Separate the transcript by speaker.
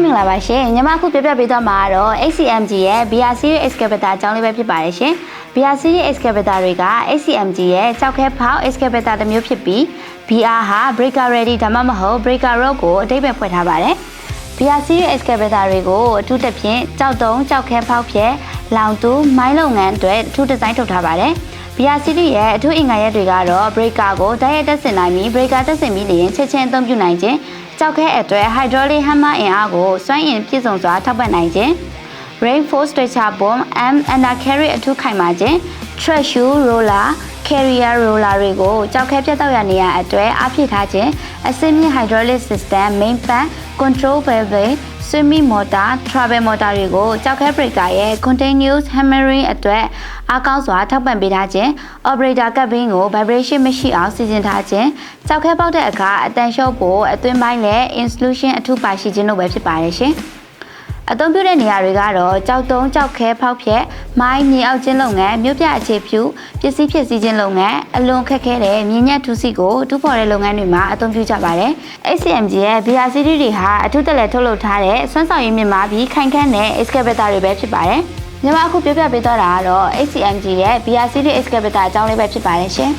Speaker 1: မင်္ဂလာပါရှင်ညီမအခုပြပြပေးသွားမှာတော့ ACMG ရဲ့ BR Series Excavator အကြောင်းလေးပဲဖြစ်ပါတယ်ရှင် BR Series Excavator တွေက ACMG ရဲ့ကြောက်ခဲဖောက် Excavator တစ်မျိုးဖြစ်ပြီး BR ဟာ breaker ready ဒါမှမဟုတ် breaker road ကိုအဓိပ္ပာယ်ဖွင့်ထားပါတယ် BR Series Excavator တွေကိုအထူးသဖြင့်ကြောက်တုံးကြောက်ခဲဖောက်ဖြဲလောင်တူမိုင်းလုပ်ငန်းအတွက်အထူးဒီဇိုင်းထုတ်ထားပါတယ်BR Series ရဲ့အထူးအင်္ဂါရပ်တွေကတော့ breaker ကိုတိုက်ရိုက်တက်ဆင်နိုင်ပြီး breaker တက်ဆင်ပြီးလျင်ချက်ချင်းအသုံးပြုနိုင်ခြင်းကြောက်ခဲအတွက် hydraulic hammer အင်အားကိုစွမ်းအင်ပြည့်စုံစွာထောက်ပံ့နိုင်ခြင်း reinforced stretcher bomb and undercarry အထူးခိုင်မာခြင်း track shoe roller carrier roller တွေကိုကြောက်ခဲပြတ်တောက်ရနေရအတွက်အားဖြည့်ထားခြင်းအဆင့်မြင့် hydraulic system main fan control valve swimming motor travel motor တွေကိုကြောက်ခဲ breaker ရဲ့ continuous hammering အတွက်အားကောင်းစွာထောက်ပံ့ပေးထားခြင်း operator cabin ကို vibration မရှိအောင်စီစဉ်ထားခြင်းကြောက်ခဲပေါက်တဲ့အခါအတန်လျှော့ဖို့အတွင်းပိုင်းနဲ့ insulation အထူးပါရှိခြင်းတို့ပဲဖြစ်ပါတယ်ရှင်အသုံးပြုတဲ့နေရာတွေကတော့ကြောက်တုံးကြောက်ခဲဖောက်ဖြက်မိုင်းမြေအောက်ချင်းလုပ်ငန်းမြို့ပြအခြေပြုပစ္စည်းဖြစ်စည်းခြင်းလုပ်ငန်းအလွန်ခက်ခဲတဲ့မြင်းညက်ထူးစီကိုတူးဖော်တဲ့လုပ်ငန်းတွေမှာအသုံးပြုကြပါတယ် ACMG ရဲ့ BR Series တွေဟာအထူးတက်လက်ထုတ်လုပ်ထားတဲ့စွမ်းဆောင်ရည်မြင့်မားပြီးခိုင်ခန့်တဲ့ excavator တွေပဲဖြစ်ပါတယ်ညီမအခုပြပြပေးသွားတာကတော့ ACMG ရဲ့ BR Series excavator အကြောင်းလေးပဲဖြစ်ပါတယ်ရှင်